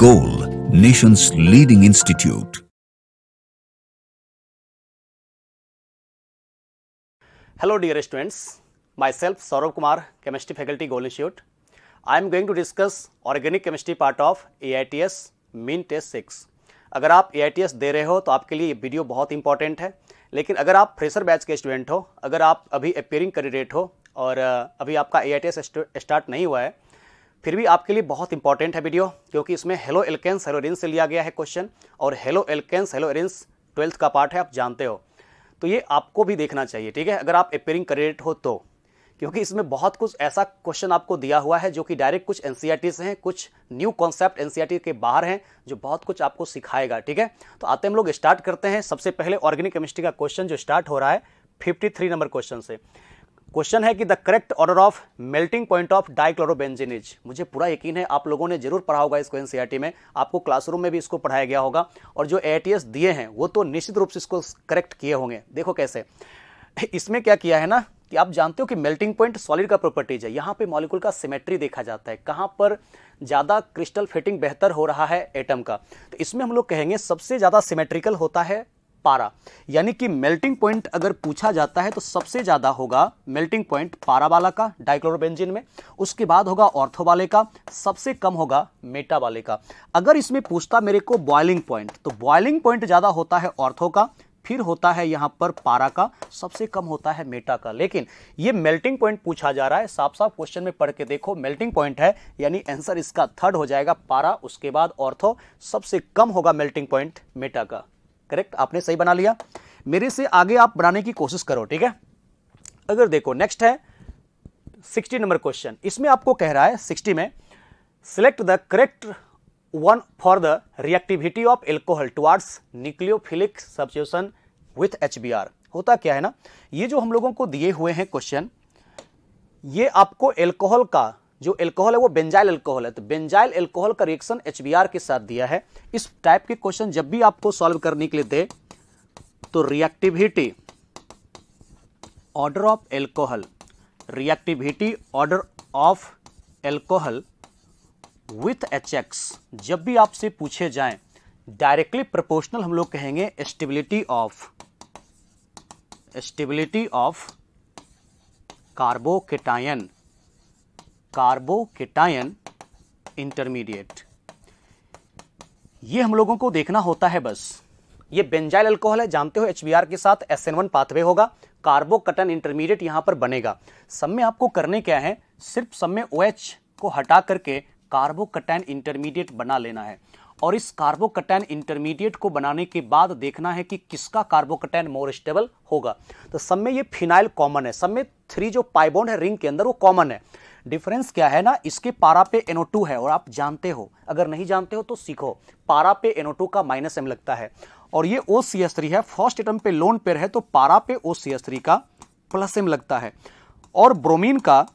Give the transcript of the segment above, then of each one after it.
Goal, nation's leading institute. Hello dear students, myself Saurabh Kumar, Chemistry Faculty, Goal Institute. I am going to discuss Organic Chemistry part of AITS Mean Test 6. अगर आप AITS दे रहे हो तो आपके लिए ये video बहुत important है, लेकिन अगर आप फ्रेशर बैच के स्टूडेंट हो, अगर आप अभी अपीयरिंग कैंडिडेट हो और अभी आपका AITS स्टार्ट नहीं हुआ है, फिर भी आपके लिए बहुत इंपॉर्टेंट है वीडियो, क्योंकि इसमें हेलो एल्केन्स हेलो एरिन्स से लिया गया है क्वेश्चन, और halo alkanes hello arenes 12th का पार्ट है, आप जानते हो, तो ये आपको भी देखना चाहिए, ठीक है, अगर आप अपीयरिंग कैंडिडेट हो तो, क्योंकि इसमें बहुत कुछ ऐसा क्वेश्चन आपको दिया हुआ है जो कि डायरेक्ट कुछ एनसीईआरटी से हैं, कुछ न्यू कॉन्सेप्ट एनसीईआरटी के बाहर हैं, जो बहुत कुछ आपको सिखाएगा, ठीक है। तो आते हम लोग स्टार्ट करते हैं। सबसे पहले ऑर्गेनिक केमिस्ट्री का क्वेश्चन जो स्टार्ट हो रहा है 53 नंबर क्वेश्चन से। क्वेश्चन है कि the correct order of melting point of dichlorobenzene is. मुझे पूरा यकीन है आप लोगों ने जरूर पढ़ा होगा इसको एनसीईआरटी में, आपको क्लासरूम में भी इसको पढ़ाया गया होगा, और जो एआईटीएस दिए हैं वो तो निश्चित रूप से इसको करेक्ट किए होंगे। देखो कैसे, इसमें क्या किया है ना कि आप जानते हो कि मेल्टिंग पॉइंट सॉलिड का प्रॉपर्टीज है, यहाँ पे मॉलिक्यूल का सिमेट्री देखा जाता है, कहाँ पर ज़्यादा क्रिस्टल फिटिंग बेहतर हो रहा है एटम का, तो इसमें हम लोग कहेंगे सबसे ज़्यादा सिमेट्रिकल होता है पारा, यानी कि मेल्टिंग पॉइंट अगर पूछा जाता है तो सबसे ज़्यादा होगा मेल्टिंग पॉइंट पारा वाला का डाइक्लोरोबेंजीन में, उसके बाद होगा ऑर्थो वाले का, सबसे कम होगा मेटा वाले का। अगर इसमें पूछता मेरे को बॉइलिंग पॉइंट, तो बॉइलिंग पॉइंट ज़्यादा होता है ऑर्थो का, फिर होता है यहां पर पारा का, सबसे कम होता है मेटा का। लेकिन ये मेल्टिंग पॉइंट पूछा जा रहा है, साफ साफ क्वेश्चन में पढ़ के देखो, मेल्टिंग पॉइंट है, यानी आंसर इसका थर्ड हो जाएगा पारा, उसके बाद ऑर्थो, सबसे कम होगा मेल्टिंग पॉइंट मेटा का। करेक्ट, आपने सही बना लिया। मेरे से आगे आप बनाने की कोशिश करो, ठीक है। अगर देखो नेक्स्ट है 60 नंबर क्वेश्चन, इसमें आपको कह रहा है 60 में select the correct one for the reactivity of alcohol towards nucleophilic substitution with HBr। होता क्या है ना, ये जो हम लोगों को दिए हुए हैं क्वेश्चन, ये आपको एल्कोहल का जो एल्कोहल है वो बेंजाइल एल्कोहल है, तो बेंजाइल एल्कोहल का रिएक्शन HBr के साथ दिया है। इस टाइप के क्वेश्चन जब भी आपको सॉल्व करने के लिए दे तो reactivity order of alcohol, reactivity order of alcohol with HX जब भी आपसे पूछे जाएं, डायरेक्टली प्रोपोर्शनल हम लोग कहेंगे स्टेबिलिटी ऑफ कार्बोकेटायन इंटरमीडिएट, ये हम लोगों को देखना होता है बस। ये बेंजाइल अल्कोहल है, जानते हो HBr के साथ SN1 पाथवे होगा, कार्बोकेटायन इंटरमीडिएट यहां पर बनेगा। सब में आपको करने क्या है, सिर्फ सब में OH को हटा करके कार्बोकेटायन इंटरमीडिएट बना लेना है, और इस कार्बोकेटायन इंटरमीडिएट को बनाने के बाद देखना है कि किसका कार्बोकेटायन मोर स्टेबल होगा। तो सब में ये फिनाइल कॉमन है, सब में 3 जो पाई बॉन्ड है रिंग के अंदर वो कॉमन है। डिफरेंस क्या है ना, इसके पारा पे NO2 है, और आप जानते हो, अगर नहीं जानते हो तो सीखो, पारा पे NO2 का -M लगता है, और ये OCH3 है, फर्स्ट एटम पे लोन पेयर है, तो पारा पे OCH3 का +M लगता है, और ब्रोमीन का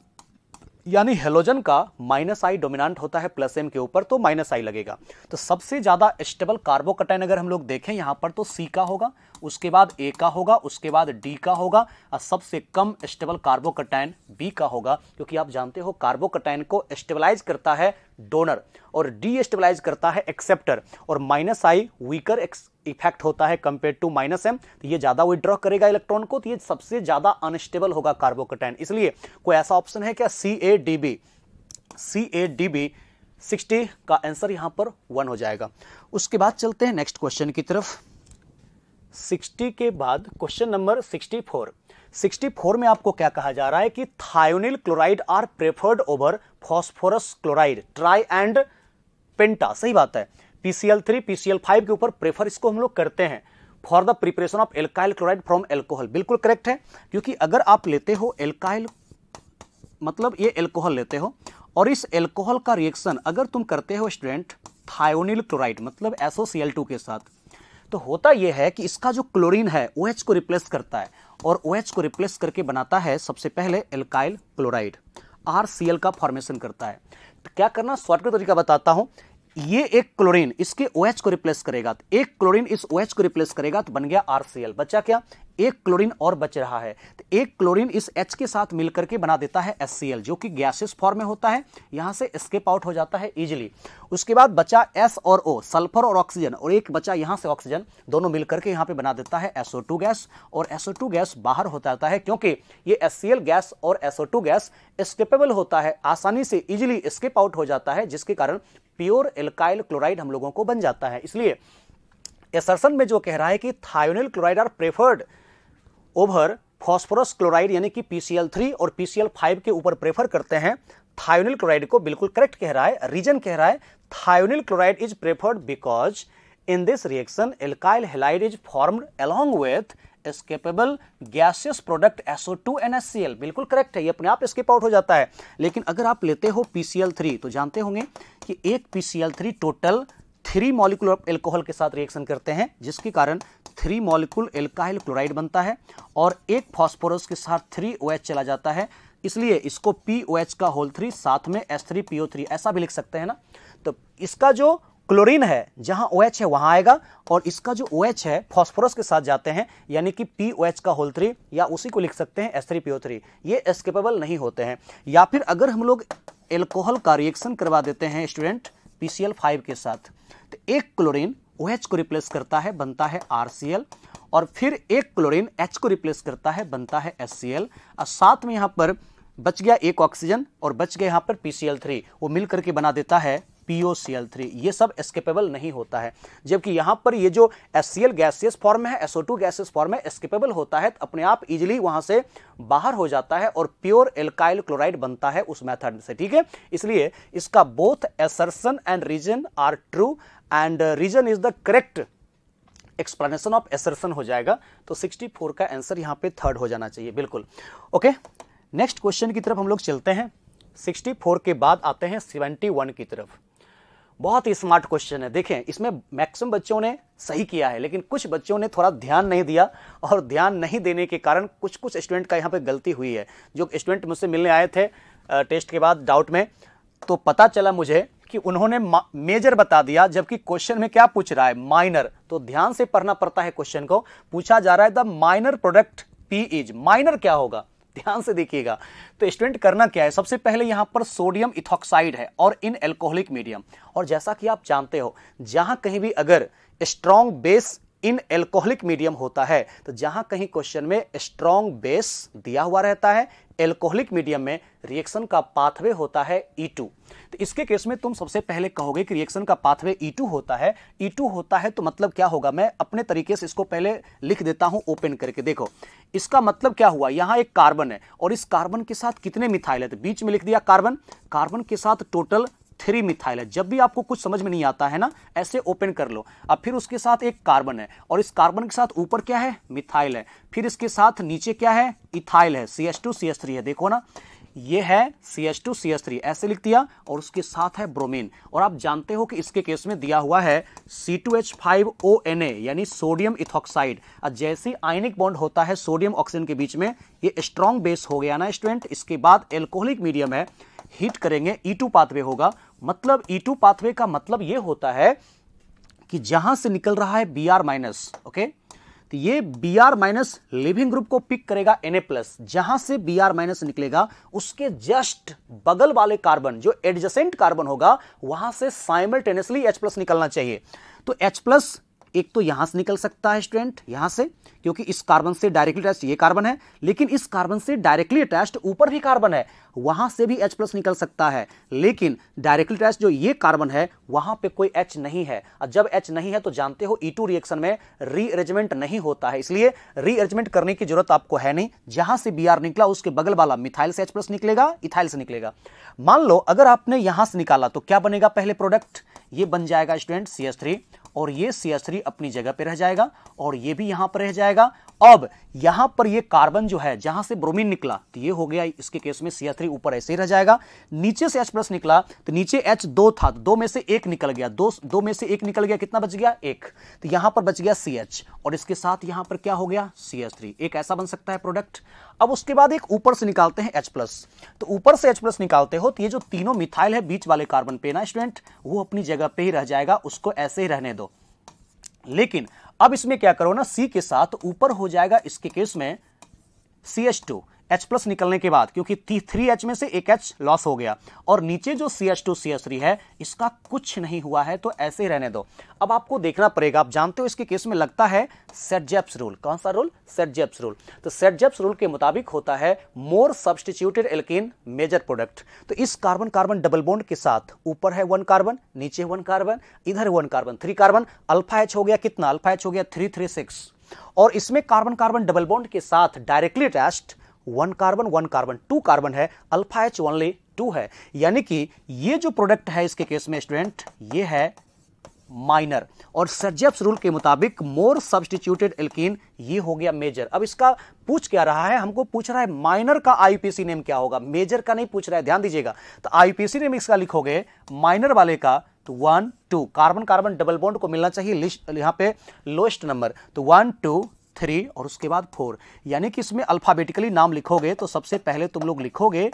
यानी हेलोजन का -I डोमिनेंट होता है +M के ऊपर, तो -I लगेगा। तो सबसे ज्यादा स्टेबल कार्बोकेटायन अगर हम लोग देखें यहां पर तो C का होगा, उसके बाद A का होगा, उसके बाद D का होगा, और सबसे कम स्टेबल कार्बोकेटायन B का होगा, क्योंकि आप जानते हो कार्बोकेटायन को स्टेबलाइज करता है डोनर और डीस्टेबलाइज करता है एक्सेप्टर, और -I वीकर इफेक्ट होता है कंपेयर टू -M, तो ये ज्यादा विड्रॉ करेगा इलेक्ट्रॉन को, तो ये सबसे ज्यादा अनस्टेबल होगा कार्बोकेटायन। इसलिए कोई ऐसा ऑप्शन है क्या, CADB 60 का आंसर यहां पर 1 हो जाएगा। उसके बाद चलते हैं नेक्स्ट क्वेश्चन की तरफ। 60 के बाद क्वेश्चन नंबर 64 में आपको क्या कहा जा रहा है कि thionyl chloride are preferred over phosphorus chloride, tri and penta. सही बात है, PCl3 PCl5 के ऊपर प्रेफर इसको हम लोग करते हैं for the preparation of alkyl chloride from alcohol. बिल्कुल करेक्ट है, क्योंकि अगर आप लेते हो एल्काइल, मतलब ये एल्कोहल लेते हो, और इस एल्कोहल का रिएक्शन अगर तुम करते हो स्टूडेंट थायोनिल क्लोराइड मतलब SOCl2 के साथ, तो होता यह है कि इसका जो क्लोरीन है OH को रिप्लेस करता है, और OH को रिप्लेस करके बनाता है सबसे पहले एल्काइल क्लोराइड, RCl का फॉर्मेशन करता है। तो क्या करना, शॉर्टकट तरीका बताता हूं, ये एक क्लोरीन इसके OH को रिप्लेस करेगा, तो एक क्लोरीन इस OH को रिप्लेस करेगा तो बन गया RCl। बचा क्या, एक क्लोरीन और बच रहा है, तो एक क्लोरीन इस H के साथ मिलकर के बना देता है HCl, जो कि गैसियस फॉर्म में होता है, यहां से एस्केप आउट हो जाता है इजीली। उसके बाद बचा S और O, सल्फर और ऑक्सीजन, और एक बचा यहां से ऑक्सीजन, दोनों मिलकर के यहां पे बना देता है SO2 गैस, और SO2 गैस बाहर हो जाता है क्योंकि ये HCl गैस और SO2 गैस एस्केपेबल होता है, आसानी से इजीली एस्केप आउट हो जाता है, जिसके कारण प्योर एल्काइल क्लोराइड हम लोगों को बन जाता है। इसलिए एसर्शन में जो कह रहा है कि thionyl chloride are preferred over phosphorus chloride, यानी कि PCl3 और PCl5 के ऊपर प्रेफर करते हैं, थायोनिल क्लोराइड को बिल्कुल करेक्ट कह रहा है। रीजन कह रहा है thionyl chloride is preferred because in this reaction alkyl halide is formed along with escapable gaseous product SO2 and HCl। बिल्कुल करेक्ट है, ये अपने आप एस्केप आउट हो जाता है। लेकिन अगर आप लेते हो PCl3 तो जानते होंगे कि एक PCl3 total 3 molecule of alcohol के साथ रिएक्शन करते हैं, जिसके कारण 3 मॉलिक्यूल एल्काइल क्लोराइड बनता है, और एक फास्फोरस के साथ 3 OH चला जाता है, इसलिए इसको POH का होल 3 साथ में H3PO3 ऐसा भी लिख सकते हैं ना। तो इसका जो क्लोरीन है जहां OH है वहां आएगा, और इसका जो OH है फास्फोरस के साथ जाते हैं, यानी कि POH का होल 3, या उसी को लिख सकते हैं H3PO3। ये एस्केपेबल नहीं होते हैं। या फिर अगर हम लोग एल्कोहल का रिएक्शन करवा देते हैं स्टूडेंट PCl5 के साथ, तो एक क्लोरीन OH को रिप्लेस करता है, बनता है RCl, और फिर एक क्लोरीन H को रिप्लेस करता है, बनता है HCl, और साथ में यहां पर बच गया एक ऑक्सीजन और बच गया यहां पर PCl3, वो मिल करके बना देता है POCl3। ये सब एस्केपेबल नहीं होता है, जबकि यहां पर ये जो HCl गैसियस फॉर्म है, SO2 गैसियस फॉर्म है, एस्केपेबल होता है, तो अपने आप इजीली वहां से बाहर हो जाता है और प्योर एल्काइल क्लोराइड बनता है उस मेथड से। ठीक है, इसलिए इसका both assertion and reason are true, and reason is the correct explanation of assertion हो जाएगा। तो 64 का आंसर यहां पे थर्ड हो जाना चाहिए। बिल्कुल ओके, नेक्स्ट क्वेश्चन की तरफ हम लोग चलते हैं। 64 के बाद आते हैं 71 की तरफ। बहुत ही स्मार्ट क्वेश्चन है। देखें, इसमें मैक्सिमम बच्चों ने सही किया है, लेकिन कुछ बच्चों ने थोड़ा ध्यान नहीं दिया, और ध्यान नहीं देने के कारण कुछ स्टूडेंट का यहाँ पे गलती हुई है। जो स्टूडेंट मुझसे मिलने आए थे टेस्ट के बाद डाउट में, तो पता चला मुझे कि उन्होंने मेजर बता दिया, जबकि क्वेश्चन में क्या पूछ रहा है, माइनर। तो ध्यान से पढ़ना पड़ता है क्वेश्चन को। पूछा जा रहा है the minor product P is, minor क्या होगा, ध्यान से देखिएगा। तो स्टूडेंट करना क्या है, सबसे पहले यहां पर सोडियम इथॉक्साइड है और इन एल्कोहलिक मीडियम, और जैसा कि आप जानते हो जहां कहीं भी अगर strong base in alcoholic medium होता है, तो जहां कहीं क्वेश्चन में स्ट्रॉन्ग बेस दिया हुआ रहता है, एल्कोहलिक मीडियम में रिएक्शन का पाथवे होता है E2। तो इसके केस में तुम सबसे पहले कहोगे कि रिएक्शन का पाथवे E2 होता है। E2 होता है तो मतलब क्या होगा, मैं अपने तरीके से इसको पहले लिख देता हूं ओपन करके। देखो, इसका मतलब क्या हुआ, यहां एक कार्बन है और इस कार्बन के साथ कितने मिथाइल है, तो बीच में लिख दिया कार्बन, कार्बन के साथ टोटल 3 मिथाइल है। जब भी आपको कुछ समझ में नहीं आता है ना, ऐसे ओपन कर लो। अब फिर उसके साथ एक कार्बन है, और इस कार्बन के साथ ऊपर क्या है, मिथाइल है। फिर इसके साथ नीचे क्या है, इथाइल है, CH2CH3 है। देखो ना, ये है CH2CH3, ऐसे लिख दिया, और उसके साथ है ब्रोमीन। और आप जानते हो कि इसके केस में दिया हुआ है C2H5ONa, यानी सोडियम इथॉक्साइड। जैसे आयनिक बॉन्ड होता है सोडियम ऑक्सीजन के बीच में, ये स्ट्रॉन्ग बेस हो गया ना स्टूडेंट। इसके बाद एल्कोहलिक मीडियम है, हीट करेंगे, E2 पाथवे होगा। मतलब E2 पाथवे का मतलब ये होता है कि जहां से निकल रहा है Br-, ओके, तो ये Br- लिविंग ग्रुप को पिक करेगा Na+। जहां से Br- निकलेगा, उसके जस्ट बगल वाले कार्बन, जो एडजेसेंट कार्बन होगा, वहां से साइमल्टेनियसली H+ निकलना चाहिए। तो H+ एक तो यहां से निकल सकता है स्टूडेंट, यहां से, क्योंकि इस कार्बन से डायरेक्टली अटैच्ड ये कार्बन है, लेकिन इस कार्बन से डायरेक्टली अटैच्ड ऊपर भी कार्बन है, वहां से भी H+ निकल सकता है। लेकिन डायरेक्टली अटैच्ड जो ये कार्बन है, वहां पे कोई H नहीं है, और जब H नहीं है तो जानते हो E2 रिएक्शन में रीअरेंजमेंट नहीं होता है, इसलिए रीअरेंजमेंट करने की जरूरत आपको है नहीं। जहां से Br निकला, उसके बगल वाला मिथाइल से H+ निकलेगा, इथाइल से निकलेगा। मान लो अगर आपने यहां से निकाला तो क्या बनेगा, पहले प्रोडक्ट ये बन जाएगा स्टूडेंट CH3, और ये CH3 अपनी जगह पे रह जाएगा, और ये भी यहां पर रह जाएगा, अब यहां पर ये कार्बन जो है जहां से ब्रोमीन निकला तो ये हो गया, इसके केस में CH3 ऊपर ऐसे ही रह जाएगा। नीचे से H+ निकला तो नीचे H2 था, तो 2 में से 1 निकल गया, 2 में से 1 निकल गया, कितना बच गया 1, तो यहां पर बच गया CH और इसके साथ यहां पर क्या हो गया CH3, एक ऐसा बन सकता है प्रोडक्ट। अब उसके बाद एक ऊपर से निकालते हैं H+, तो ऊपर से H+ निकालते हो तो ये जो तीनों मिथाइल है बीच वाले कार्बन पे ना स्टूडेंट, वो अपनी जगह पे ही रह जाएगा, उसको ऐसे ही रहने दो। लेकिन अब इसमें क्या करो ना, C के साथ ऊपर हो जाएगा इसके केस में CH2 H+ निकलने के बाद, क्योंकि 3H में से एक H लॉस हो गया और नीचे जो CH2 CH3 है इसका कुछ नहीं हुआ है, तो ऐसे ही रहने दो। अब आपको देखना पड़ेगा, आप जानते हो इसके केस में लगता है सेट-जेप्स रूल। कौन सा रूल? सेट-जेप्स रूल। तो सेट-जेप्स रूल के मुताबिक होता है more substituted alkene major product. तो इस कार्बन कार्बन डबल बॉन्ड के साथ ऊपर है 1 कार्बन, नीचे 1 कार्बन, इधर 1 कार्बन, 3 कार्बन, अल्फा H हो गया कितना? अल्फा H हो गया 336 और इसमें कार्बन कार्बन डबल बॉन्ड के साथ directly attached 1 carbon 1 carbon 2 carbon है, अल्फा H ओनली 2 है, यानी कि ये जो प्रोडक्ट है इसके केस में स्टूडेंट ये है माइनर और सेट-जेप्स रूल के मुताबिक मोर सब्स्टिट्यूटेड एल्कीन ये हो गया मेजर। अब इसका पूछ क्या रहा है, हमको पूछ रहा है माइनर का आईपीसी नेम क्या होगा, मेजर का नहीं पूछ रहा है, ध्यान दीजिएगा। तो आईपीसी नेम इसका लिखोगे माइनर वाले का तो 1 2 कार्बन कार्बन डबल बॉन्ड को मिलना चाहिए लिस्ट यहां पे लोएस्ट नंबर, तो 1 2 3 और उसके बाद 4, यानी कि इसमें अल्फाबेटिकली नाम लिखोगे तो सबसे पहले तुम लोग लिखोगे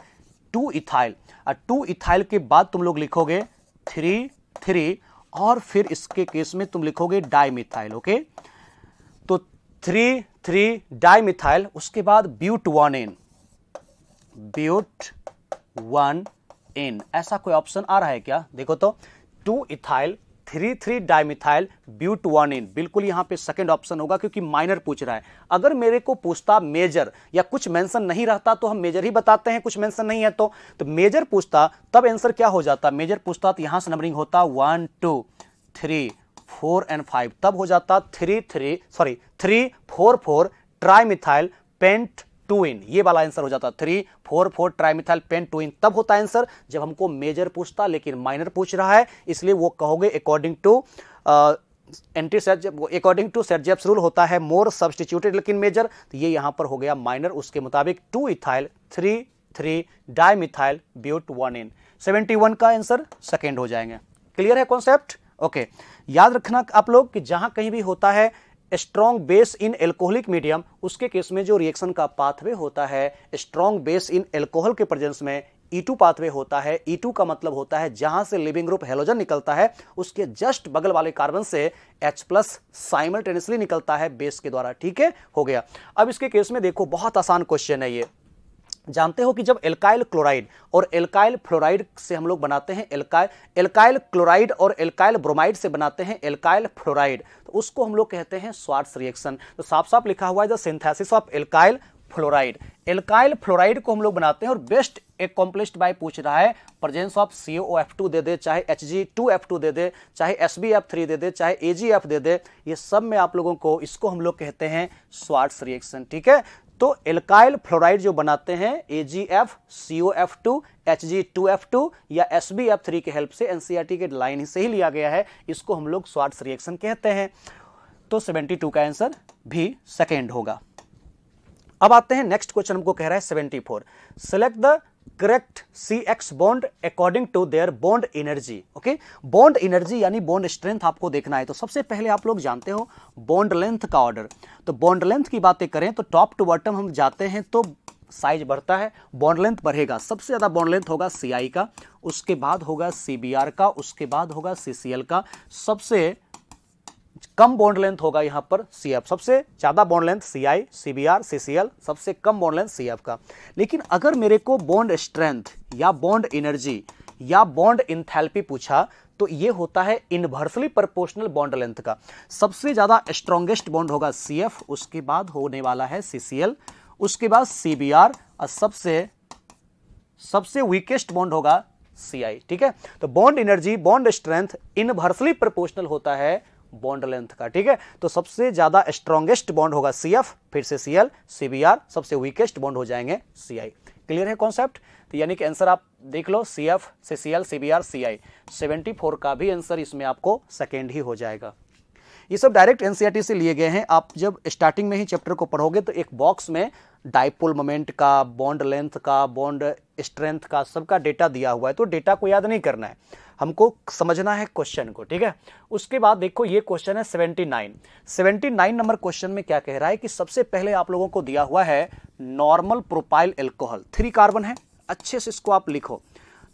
2 इथाइल और 2 इथाइल के बाद तुम लोग लिखोगे 3 3 और फिर इसके केस में तुम लिखोगे डाइमिथाइल। ओके, तो 3 3 डाइमिथाइल, उसके बाद ब्यूट 1N, ब्यूट 1N, ऐसा कोई ऑप्शन आ रहा है क्या? देखो तो 2 इथाइल 3 3 डाइमिथाइल ब्यूट 1N, बिल्कुल यहां पे सेकंड ऑप्शन होगा क्योंकि माइनर पूछ रहा है। अगर मेरे को पूछता मेजर या कुछ मेंशन नहीं रहता तो हम मेजर ही बताते हैं, कुछ मेंशन नहीं है तो मेजर पूछता तब आंसर क्या हो जाता, मेजर पूछता तो यहां से नंबरिंग होता 1 2 3 4 एंड 5, तब हो जाता 3 4 4 ट्राइमिथाइल पेंट 2N, ये वाला आंसर हो जाता 3 4 4 ट्राइमिथाइल पेंट 2N, तब होता आंसर जब हमको मेजर पूछता, लेकिन माइनर पूछ रहा है इसलिए वो कहोगे अकॉर्डिंग टू सेट-जेप्स रूल होता है मोर सब्स्टिट्यूटेड लेकिन मेजर, तो ये यहां पर हो गया माइनर, उसके मुताबिक 2 इथाइल 3 3 डाइमिथाइल ब्यूट 1N, 71 का आंसर सेकेंड हो जाएंगे। क्लियर है कॉन्सेप्ट? ओके, याद रखना आप लोग कि जहां कहीं भी होता है strong base in alcoholic medium, उसके केस में जो रिएक्शन का पाथवे होता है स्ट्रॉन्ग बेस इन एल्कोहल के प्रेजेंस में E2 पाथवे होता है। E2 का मतलब होता है जहां से लिविंग ग्रुप हेलोजन निकलता है उसके जस्ट बगल वाले कार्बन से H+ साइमल्टेनियसली निकलता है बेस के द्वारा। ठीक है, हो गया। अब इसके केस में देखो बहुत आसान क्वेश्चन है ये, जानते हो कि जब एल्काइल क्लोराइड और एल्काइल फ्लोराइड से हम लोग बनाते हैं एल्काइल क्लोराइड और एल्काइल ब्रोमाइड से बनाते हैं एल्काइल फ्लोराइड, तो उसको हम लोग कहते हैं स्वार्ट्ज रिएक्शन। तो साफ साफ लिखा हुआ है the synthesis of alkyl fluoride. Alkyl fluoride को हम लोग बनाते हैं और बेस्ट एक्कॉम्प्लिश्ड बाय पूछ रहा है प्रेजेंस ऑफ COF2 दे दे, चाहे Hg2F2 दे दे, चाहे SbF3 दे दे, चाहे AgF दे दे, ये सब में आप लोगों को इसको हम लोग कहते हैं स्वार्ट्ज रिएक्शन। ठीक है, तो एल्काइल फ्लोराइड जो बनाते हैं AgF COF2 Hg2F2 या SbF3 के हेल्प से, NCERT के लाइन से ही लिया गया है, इसको हम लोग स्वार्ट्ज रिएक्शन कहते हैं। तो 72 का आंसर भी सेकेंड होगा। अब आते हैं नेक्स्ट क्वेश्चन, हमको कह रहा है 74, select the correct CX bond according to their bond energy. Okay, bond energy यानी बॉन्ड स्ट्रेंथ आपको देखना है। तो सबसे पहले आप लोग जानते हो बॉन्ड लेंथ का ऑर्डर, तो बॉन्ड लेंथ की बातें करें तो टॉप टू बॉटम हम जाते हैं तो साइज बढ़ता है, बॉन्ड लेंथ बढ़ेगा। सबसे ज्यादा बॉन्ड लेंथ होगा CI का, उसके बाद होगा CBr का, उसके बाद होगा CCl का, सबसे कम बॉन्ड लेंथ होगा यहां पर CF, सबसे ज्यादा bond length CI CBr CCl, सबसे कम बॉन्ड लेंथ CF का। लेकिन अगर मेरे को बॉन्ड स्ट्रेंथ या बॉन्ड एनर्जी या बॉन्ड इंथैल्पी पूछा तो ये होता है इनवर्सली प्रोपोर्शनल बॉन्ड लेंथ का। सबसे ज्यादा स्ट्रॉन्गेस्ट बॉन्ड होगा CF, उसके बाद होने वाला है CCl, उसके बाद CBr और सबसे वीकेस्ट बॉन्ड होगा CI। ठीक है, तो bond energy bond strength inversely proportional होता है बॉन्ड लेंथ का। ठीक है, तो सबसे ज्यादा स्ट्रॉन्गेस्ट बॉन्ड होगा CF, फिर से CL CBr, सबसे वीकेस्ट बॉन्ड हो जाएंगे CI। क्लियर है कॉन्सेप्ट? तो यानी कि आंसर आप देख लो CF CCl CBr CI, 74 का भी आंसर इसमें आपको सेकेंड ही हो जाएगा। ये सब डायरेक्ट एनसीईआरटी से लिए गए हैं। आप जब स्टार्टिंग में ही चैप्टर को पढ़ोगे तो एक बॉक्स में डाइपोल मोमेंट का, बॉन्ड लेंथ का, बॉन्ड स्ट्रेंथ का, सबका डेटा दिया हुआ है। तो डेटा को याद नहीं करना है, हमको समझना है क्वेश्चन को, ठीक है। उसके बाद देखो ये क्वेश्चन है 79 नंबर क्वेश्चन में क्या कह रहा है कि सबसे पहले आप लोगों को दिया हुआ है नॉर्मल प्रोपाइल एल्कोहल, 3 कार्बन है, अच्छे से इसको आप लिखो।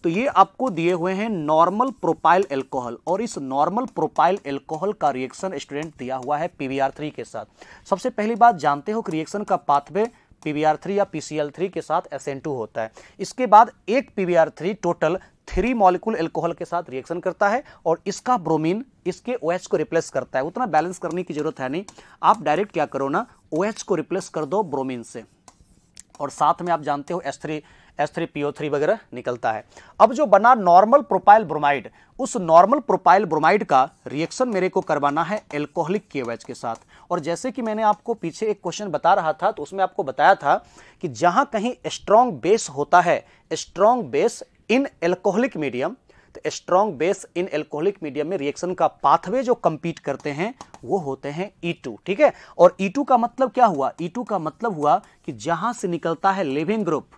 तो ये आपको दिए हुए हैं नॉर्मल प्रोपाइल एल्कोहल, और इस नॉर्मल प्रोपाइल एल्कोहल का रिएक्शन स्टूडेंट दिया हुआ है PbR3 के साथ। सबसे पहली बात जानते हो कि रिएक्शन का पाथवे PbR3 या PCl3 के साथ SN2 होता है। इसके बाद एक PbR3 टोटल 3 मॉलिक्यूल एल्कोहल के साथ रिएक्शन करता है और इसका ब्रोमीन इसके OH को रिप्लेस करता है। उतना बैलेंस करने की जरूरत है नहीं, आप डायरेक्ट क्या करो ना, OH को रिप्लेस कर दो ब्रोमीन से, और साथ में आप जानते हो H3PO3 वगैरह निकलता है। अब जो बना नॉर्मल प्रोपाइल ब्रोमाइड, उस नॉर्मल प्रोपाइल ब्रोमाइड का रिएक्शन मेरे को करवाना है एल्कोहलिक KOH के साथ। और जैसे कि मैंने आपको पीछे एक क्वेश्चन बता रहा था, तो उसमें आपको बताया था कि जहां कहीं स्ट्रॉन्ग बेस होता है, strong base in alcoholic medium, तो strong base in alcoholic medium में रिएक्शन का पाथवे जो कंपीट करते हैं वो होते हैं E2, ठीक है। और E2 का मतलब क्या हुआ, E2 का मतलब हुआ कि जहां से निकलता है leaving group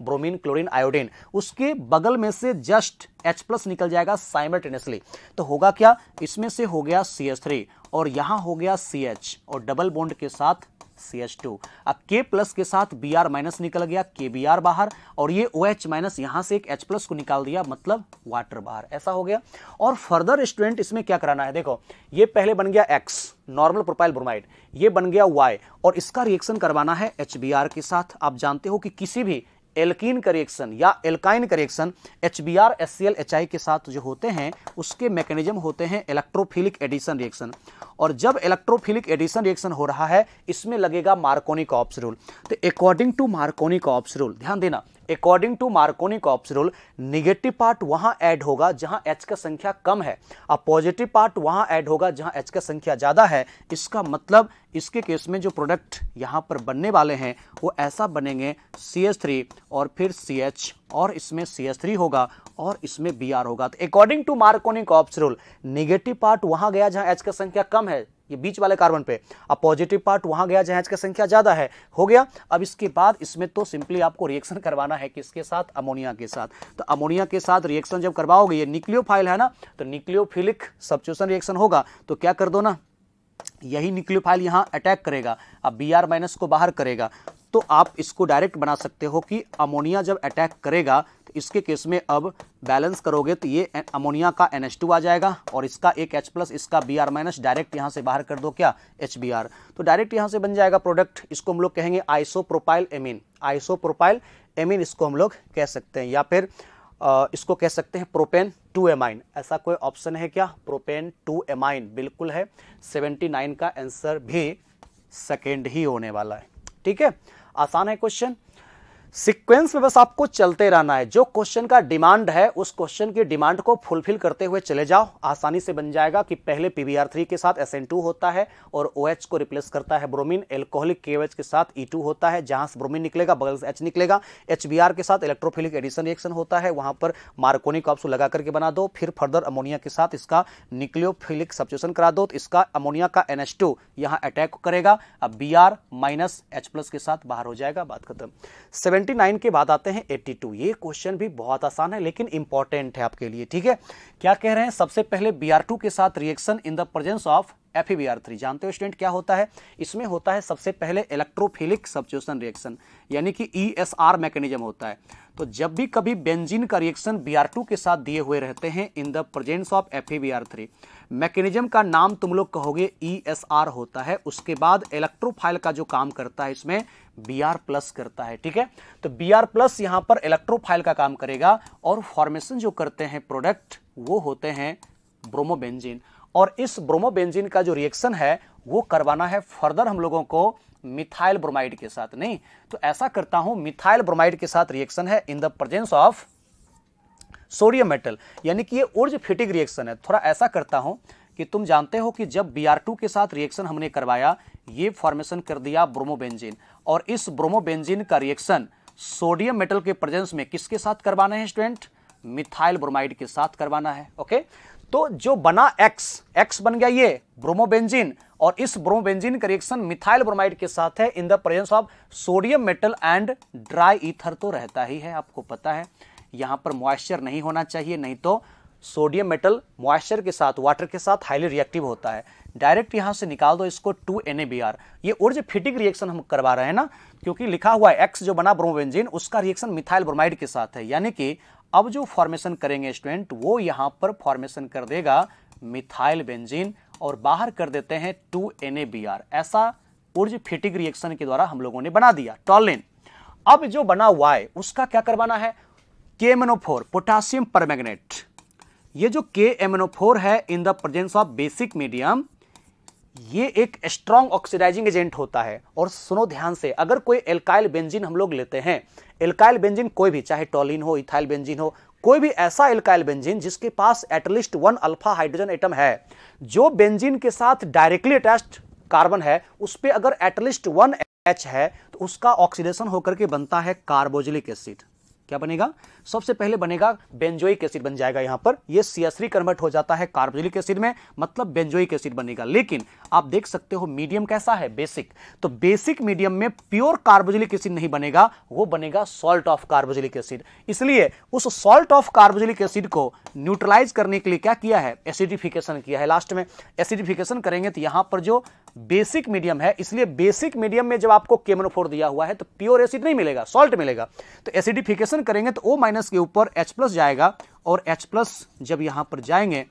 bromine, chlorine, iodine, उसके बगल में से जस्ट H+ निकल जाएगा साइमल्टेनियसली। तो होगा क्या, इसमें से हो गया CH3 और यहां हो गया CH और डबल बॉन्ड के साथ CH2। अब K+ के साथ Br- निकल गया, KBr बाहर, और ये OH- यहां से एक H+ को निकाल दिया, मतलब वाटर बाहर, ऐसा हो गया। और फर्दर स्टूडेंट इसमें क्या कराना है, देखो ये पहले बन गया X नॉर्मल प्रोपाइल ब्रोमाइड, ये बन गया Y, और इसका रिएक्शन करवाना है HBr के साथ। आप जानते हो कि किसी भी एल्कीन का रिएक्शन या एल्काइन का रिएक्शन HBr HCl HI के साथ जो होते हैं उसके मैकेनिज्म होते हैं इलेक्ट्रोफिलिक एडिशन रिएक्शन। और जब इलेक्ट्रोफिलिक एडिशन रिएक्शन हो रहा है, इसमें लगेगा मार्कोनी-कॉप्स रूल। तो अकॉर्डिंग टू मार्कोनी-कॉप्स रूल, ध्यान देना, according to Markovnikov's rule negative part वहां ऐड होगा जहां H का संख्या कम है, और पॉजिटिव पार्ट वहां ऐड होगा जहां H का संख्या ज्यादा है। इसका मतलब इसके केस में जो प्रोडक्ट यहां पर बनने वाले हैं वो ऐसा बनेंगे CH3 और फिर CH, और इसमें CH3 होगा और इसमें Br होगा। तो according to Markovnikov's rule negative part वहां गया जहां H का संख्या कम है, ये बीच वाले कार्बन पे, अब पॉजिटिव पार्ट वहां गया जहां H का संख्या ज्यादा है, हो गया। अब इसके बाद इसमें तो सिंपली आपको रिएक्शन करवाना है किसके साथ, अमोनिया के साथ। तो अमोनिया के साथ रिएक्शन जब करवाओगे, ये न्यूक्लियोफाइल है ना, तो न्यूक्लियोफिलिक सब्स्टिट्यूशन रिएक्शन होगा, तो क्या कर दो ना, यही न्यूक्लियोफाइल यहां अटैक करेगा, अब Br- को बाहर करेगा। तो आप इसको डायरेक्ट बना सकते हो कि अमोनिया जब अटैक करेगा तो इसके केस में अब बैलेंस करोगे तो ये अमोनिया का NH2 आ जाएगा और इसका एक H+, इसका Br- डायरेक्ट यहां से बाहर कर दो क्या, HBr। तो डायरेक्ट यहां से बन जाएगा प्रोडक्ट, इसको हम लोग कहेंगे आइसोप्रोपाइल एमीन, आइसोप्रोपाइल एमीन इसको हम लोग कह सकते हैं, या फिर इसको कह सकते हैं प्रोपेन 2 एमाइन। ऐसा कोई ऑप्शन है क्या, प्रोपेन 2 एमाइन बिल्कुल है। 79 का आंसर भी सेकेंड ही होने वाला है, ठीक है। आसान है क्वेश्चन, सीक्वेंस में बस आपको चलते रहना है। जो क्वेश्चन का डिमांड है उस क्वेश्चन की डिमांड को फुलफिल करते हुए चले जाओ, आसानी से बन जाएगा कि पहले PbR3 के साथ SN2 होता है और OH को रिप्लेस करता है ब्रोमीन, एल्कोहलिक KOH के साथ E2 होता है, जहां से ब्रोमीन निकलेगा बगल से H निकलेगा, HBr के साथ इलेक्ट्रोफिलिक एडिशन रिएक्शन होता है, वहां पर मार्कोनी-कॉप्स लगा करके बना दो, फिर फर्दर अमोनिया के साथ इसका न्यूक्लियोफिलिक सब्स्टिट्यूशन करा दो, तो इसका अमोनिया का NH2 यहां अटैक करेगा, अब Br- H+ के साथ बाहर हो जाएगा, बात खत्म। 79 के बाद आते हैं 82। ये क्वेश्चन भी बहुत आसान है लेकिन इंपॉर्टेंट है आपके लिए, ठीक है। क्या कह रहे हैं, सबसे पहले Br2 के साथ reaction in the presence of FeBr3। जानते हो स्टूडेंट क्या होता है, इसमें होता है सबसे पहले इलेक्ट्रोफिलिक सब्स्टिट्यूशन रिएक्शन, यानी कि ESR मैकेनिज्म होता है। तो जब भी कभी बेंजीन का रिएक्शन Br2 के साथ दिए हुए रहते हैं in the presence of FeBr3, mechanism का नाम तुम लोग कहोगे ESR होता है। उसके बाद इलेक्ट्रोफाइल का जो काम करता है इसमें Br+ करता है, ठीक है। तो Br+ यहां पर इलेक्ट्रोफाइल का काम करेगा और फॉर्मेशन जो करते हैं प्रोडक्ट वो होते हैं ब्रोमोबेंजीन, और इस ब्रोमोबेंजीन का जो रिएक्शन है वो करवाना है फर्दर हम लोगों को मिथाइल ब्रोमाइड के साथ। नहीं तो ऐसा करता हूं, मिथाइल ब्रोमाइड के साथ रिएक्शन है in the presence of sodium metal, यानी कि ये उर्ज-फिटिक रिएक्शन है। थोड़ा ऐसा करता हूं कि तुम जानते हो कि जब Br2 के साथ रिएक्शन हमने करवाया, ये फॉर्मेशन कर दिया ब्रोमोबेंजीन, और इस ब्रोमोबेंजीन का रिएक्शन सोडियम मेटल के प्रेजेंस में किसके साथ करवाना है स्टूडेंट, मिथाइल ब्रोमाइड के साथ करवाना है, ओके। तो जो बना एक्स बन गया ये ब्रोमोबेंजीन, और इस ब्रोमोबेंजीन का रिएक्शन मिथाइल ब्रोमाइड के साथ है in the presence of sodium metal and dry ether तो रहता ही है, आपको पता है यहां पर मॉइस्चर नहीं होना चाहिए, नहीं तो सोडियम मेटल मॉइस्चर के साथ वाटर के साथ हाईली रिएक्टिव होता है। डायरेक्ट यहां से निकाल दो इसको 2NaBr। ये ऊर्जा फिटिक रिएक्शन हम करवा रहे हैं ना, क्योंकि लिखा हुआ है एक्स जो बना ब्रोमोबेंजीन उसका रिएक्शन मिथाइल ब्रोमाइड के साथ है, यानी कि अब जो फॉर्मेशन करेंगे स्टूडेंट वो यहां पर फॉर्मेशन कर देगा मिथाइल बेंजीन और बाहर कर देते हैं 2NaBr। ऐसा ऊर्जा फिटिक रिएक्शन के द्वारा हम लोगों ने बना दिया टॉलिन। अब जो बना Y उसका क्या करवाना है, KMnO4 पोटासियम परमैंगनेट। ये जो KMnO4 है in the presence of basic medium, ये एक स्ट्रॉन्ग ऑक्सीडाइजिंग एजेंट होता है। और सुनो ध्यान से, अगर कोई एल्काइल बेंजीन हम लोग लेते हैं, एल्काइल बेंजीन कोई भी, चाहे टॉलिन हो, इथाइल बेंजीन हो, कोई भी ऐसा एल्काइल बेंजीन जिसके पास एटलीस्ट 1 अल्फा हाइड्रोजन एटम है, जो बेंजीन के साथ डायरेक्टली अटैच्ड कार्बन है उस पे अगर एटलीस्ट 1 H है तो उसका ऑक्सीडेशन होकर के बनता है कार्बोक्सिलिक एसिड। क्या बनेगा, सबसे पहले बनेगा बेंजोइक एसिड बन जाएगा। यहां पर ये CH3 कन्वर्ट हो जाता है कार्बोक्सिलिक एसिड में, मतलब बेंजोइक एसिड बनेगा। लेकिन आप देख सकते हो मीडियम कैसा है, बेसिक, तो बेसिक मीडियम में प्योर कार्बोक्सिलिक एसिड नहीं बनेगा, वो बनेगा सॉल्ट ऑफ कार्बोक्सिलिक एसिड। इसलिए उस सॉल्ट ऑफ कार्बोक्सिलिक एसिड को न्यूट्रलाइज करने के लिए क्या किया है, एसिडिफिकेशन किया है। लास्ट में एसिडिफिकेशन करेंगे तो यहां पर जो बेसिक मीडियम है, इसलिए बेसिक मीडियम में जब आपको KMnO4 दिया हुआ है तो प्योर एसिड नहीं मिलेगा, सॉल्ट मिलेगा। तो एसिडिफिकेशन करेंगे तो O- के ऊपर H+ जाएगा, और H+ जब यहां पर जाएंगे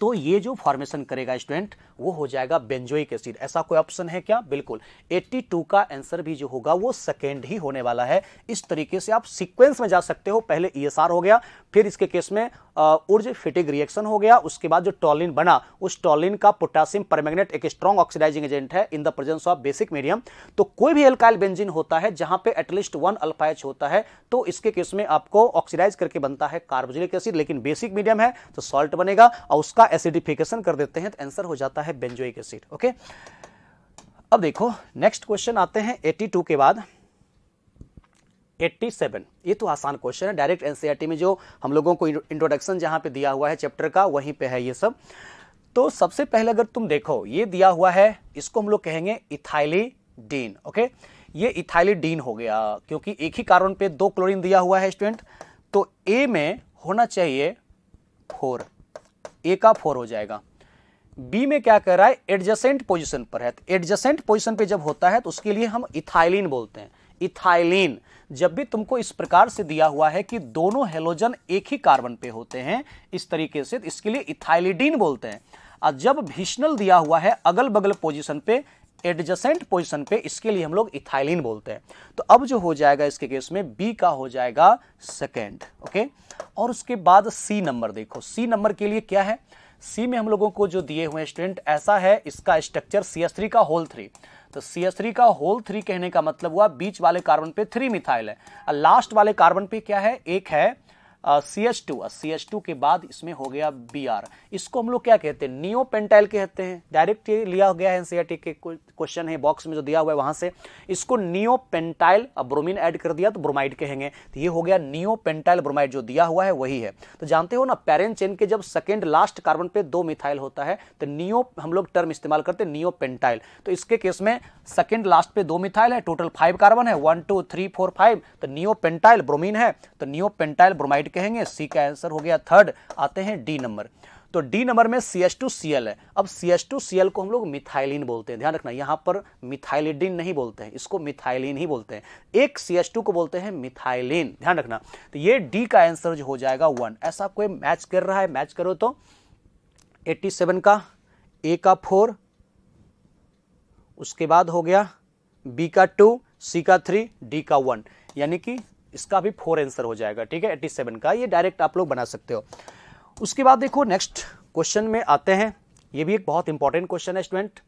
तो ये जो फॉर्मेशन करेगा स्टूडेंट वो हो जाएगा बेंजोइक एसिड। ऐसा कोई ऑप्शन है क्या, बिल्कुल 82 का आंसर भी जो होगा वो सेकेंड ही होने वाला है। इस तरीके से आप सीक्वेंस में जा सकते हो, पहले ESR हो गया, फिर इसके केस में ऊर्जा फिटिक रिएक्शन हो गया, उसके बाद जो टॉलिन बना उस टॉलिन का पोटासियम परमैंगनेट एक स्ट्रॉन्ग ऑक्सीडाइजिंग एजेंट है in the presence of basic medium. तो कोई भी एल्काइल बेंजीन होता है जहां पे एटलीस्ट 1 अल्फा H होता है तो इसके केस में आपको ऑक्सीडाइज करके बनता है कार्बोक्सिलिक एसिड, लेकिन बेसिक मीडियम है तो सॉल्ट बनेगा और उसका एसिडिफिकेशन कर देते हैं तो आंसर हो जाता है बेंजोइक एसिड। ओके, अब देखो नेक्स्ट क्वेश्चन आते हैं 82 के बाद 87। ये तो आसान क्वेश्चन है, डायरेक्ट एनसीईआरटी में जो हम लोगों को इंट्रोडक्शन जहां पे दिया हुआ है चैप्टर का वहीं पे है ये सब। तो सबसे पहले अगर तुम देखो ये दिया हुआ है, इसको हम लोग कहेंगे इथाइलिडीन। ओके, ये इथाइलिडीन हो गया क्योंकि एक ही कार्बन पे 2 क्लोरीन दिया हुआ है स्टूडेंट, तो ए में होना चाहिए 4, ए का 4 हो जाएगा। बी में क्या कर रहा है, एडजेसेंट पोजीशन पर है, तो एडजेसेंट पोजीशन पे जब होता है तो उसके लिए हम इथाइलिन बोलते हैं। इथाइलिन जब भी तुमको इस प्रकार से दिया हुआ है कि दोनों हेलोजन एक ही कार्बन पे होते हैं इस तरीके से, तो इसके लिए इथाइलिडीन बोलते हैं। और जब विशनल दिया हुआ है अगल बगल पोजीशन पे, एडजेसेंट पोजीशन पे, इसके लिए हम लोग इथाइलिन बोलते हैं। तो अब जो हो जाएगा इसके केस में बी का हो जाएगा सेकेंड। ओके, और उसके बाद सी नंबर देखो, सी नंबर के लिए क्या है, सी में हम लोगों को जो दिए हुए स्टूडेंट ऐसा है, इसका स्ट्रक्चर CH3 का होल 3। तो CH3 का होल 3 कहने का मतलब हुआ बीच वाले कार्बन पे 3 मिथाइल है और लास्ट वाले कार्बन पे क्या है, एक है CH2। CH2 के बाद इसमें हो गया Br। इसको हम लोग क्या कहते हैं, नियोपेंटाइल कहते हैं। डायरेक्ट ये लिया गया है एनसीईआरटी के क्वेश्चन है बॉक्स में जो दिया हुआ है वहां से, इसको नियोपेंटाइल, अब ब्रोमीन ऐड कर दिया तो ब्रोमाइड कहेंगे, तो ये हो गया नियोपेंटाइल ब्रोमाइड, जो दिया हुआ है वही है। तो जानते हो ना पैरेंट चेन के जब सेकेंड लास्ट कार्बन पे 2 मिथाइल होता है तो नियो हम लोग टर्म इस्तेमाल करते हैं नियोपेंटाइल। तो इसके केस में सेकेंड लास्ट पे 2 मिथाइल है, टोटल 5 कार्बन है, 1 2 3 4 5, तो नियोपेंटाइल ब्रोमीन है तो नियोपेंटाइल ब्रोमाइड कहेंगे। सी का आंसर हो गया थर्ड। आते हैं डी नंबर, तो डी नंबर में CH2Cl है। अब CH2Cl को हम लोग मिथाइलिन बोलते हैं, ध्यान रखना, यहां पर मिथाइलिडीन नहीं बोलते हैं, इसको मिथाइलिन ही बोलते हैं। एक CH2 को बोलते हैं मिथाइलिन, ध्यान रखना। तो ये डी का आंसर जो हो जाएगा 1। ऐसा कोई मैच कर रहा है, मैच करो तो 87 का ए का 4, उसके बाद हो गया बी का 2, सी का 3, डी का 1, यानी कि इसका भी 4 आंसर हो जाएगा। ठीक है, 87 का ये डायरेक्ट आप लोग बना सकते हो। उसके बाद देखो नेक्स्ट क्वेश्चन में आते हैं, ये भी एक बहुत इंपॉर्टेंट क्वेश्चन है स्टूडेंट,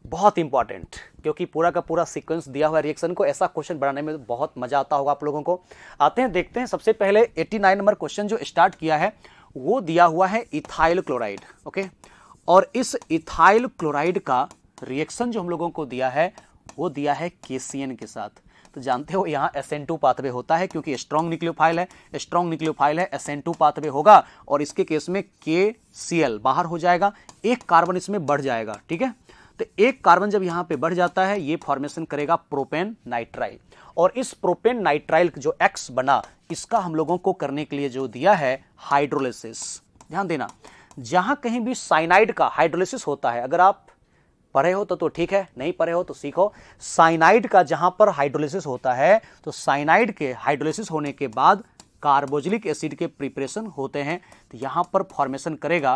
बहुत इंपॉर्टेंट, क्योंकि पूरा का पूरा सीक्वेंस दिया हुआ है रिएक्शन को, ऐसा क्वेश्चन बनाने में बहुत मजा आता होगा आप लोगों को। आते हैं देखते हैं, सबसे पहले 89 नंबर क्वेश्चन जो स्टार्ट किया है वो दिया हुआ है इथाइल क्लोराइड। ओके, और इस इथाइल क्लोराइड का रिएक्शन जो हम लोगों को दिया है वो दिया है KCN के साथ। तो जानते हो यहाँ SN2 पाथवे होता है, क्योंकि स्ट्रॉन्ग न्यूक्लियोफाइल है, स्ट्रॉन्ग न्यूक्लियोफाइल है, SN2 पाथवे होगा और इसके केस में KCl बाहर हो जाएगा, एक कार्बन इसमें बढ़ जाएगा। ठीक है, तो एक कार्बन जब यहां पे बढ़ जाता है ये फॉर्मेशन करेगा प्रोपेन नाइट्राइल, और इस प्रोपेन नाइट्राइल जो X बना इसका हम लोगों को करने के लिए जो दिया है हाइड्रोलिसिस। ध्यान देना, जहां कहीं भी साइनाइड का हाइड्रोलिसिस होता है, अगर आप पढ़े हो तो ठीक है, नहीं पढ़े हो तो सीखो। साइनाइड का जहां पर हाइड्रोलिसिस होता है तो साइनाइड के हाइड्रोलिसिस होने के बाद कार्बोक्सिलिक एसिड के प्रिपरेशन होते हैं, तो यहां पर फॉर्मेशन करेगा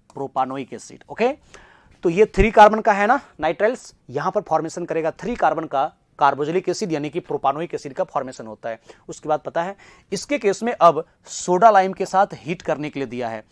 प्रोपानोइक एसिड। ओके, तो ये 3 कार्बन का है ना नाइट्राइल्स, यहां पर फॉर्मेशन करेगा 3 कार्बन का कार्बोक्सिलिक एसिड यानी कि प्रोपानोइक एसिड का फॉर्मेशन होता है। उसके बाद पता है इसके केस में अब सोडा लाइम के साथ हीट करने के लिए दिया है,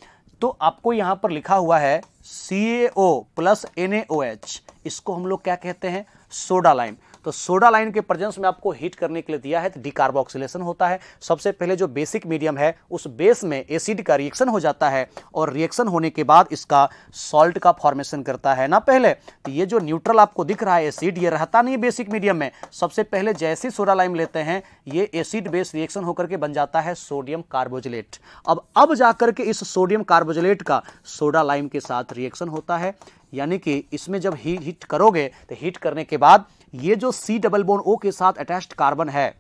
तो आपको यहां पर लिखा हुआ है CaO प्लस NaOH, इसको हम लोग क्या कहते हैं, सोडा लाइम। तो सोडा लाइम के प्रेजेंस में आपको हीट करने के लिए दिया है तो डिकार्बोक्सिलेशन होता है। सबसे पहले जो बेसिक मीडियम है उस बेस में एसिड का रिएक्शन हो जाता है, और रिएक्शन होने के बाद इसका सॉल्ट का फॉर्मेशन करता है ना पहले। तो ये जो न्यूट्रल आपको दिख रहा है एसिड, ये रहता नहीं बेसिक मीडियम में, सबसे पहले जैसे सोडा लाइम लेते हैं ये एसिड बेस रिएक्शन होकर के बन जाता है सोडियम कार्बोजिलेट। अब जाकर के इस सोडियम कार्बोजिलेट का सोडा लाइम के साथ रिएक्शन होता है, यानी कि इसमें जब हीट करोगे तो हीट करने के बाद ये जो C डबल बॉन्ड O के साथ अटैच्ड कार्बन है,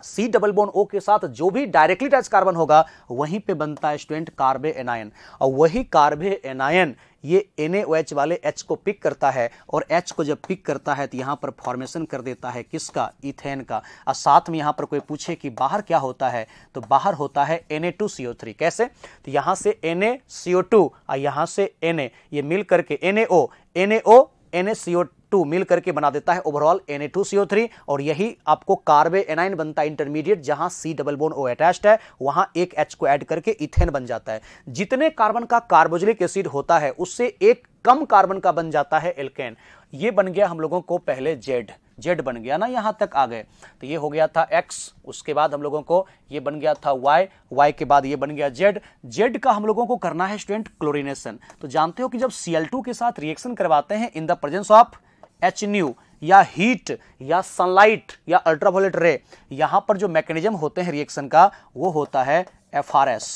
C डबल बॉन्ड O के साथ जो भी डायरेक्टली अटैच कार्बन होगा वहीं पे बनता है स्टूडेंट कार्बे एनायन, और वही कार्बे एनायन ये NaOH वाले H को पिक करता है, और H को जब पिक करता है तो यहां पर फॉर्मेशन कर देता है किसका, इथेन का। और साथ में यहां पर कोई पूछे कि बाहर क्या होता है, तो बाहर होता है Na2CO3। कैसे, तो यहां से NaCO2 और यहां से Na, ये मिल करके NaO NaCO2 मिल करके बना देता है ओवरऑल Na2CO3, और यही आपको कार्बे एनाइन बनता है इंटरमीडिएट, जहां C double bond O attached है वहां एक H को ऐड करके इथेन बन जाता है। जितने कार्बन का कार्बोक्सिलिक एसिड होता है उससे एक कम कार्बन का बन जाता है एल्केन। ये बन गया हम लोगों को पहले जेड बन गया ना, यहां तक आ गए, तो ये हो गया था X, उसके बाद हम लोगों को ये बन गया था Y के बाद ये बन गया जेड का हम लोगों को करना है स्टूडेंट क्लोरीनेशन। तो जानते हो कि जब Cl2 के साथ रिएक्शन करवाते हैं in the presence of HNu या हीट या सनलाइट या अल्ट्रावायलेट रे, यहां पर जो मैकेनिज्म होते हैं रिएक्शन का वो होता है FRS,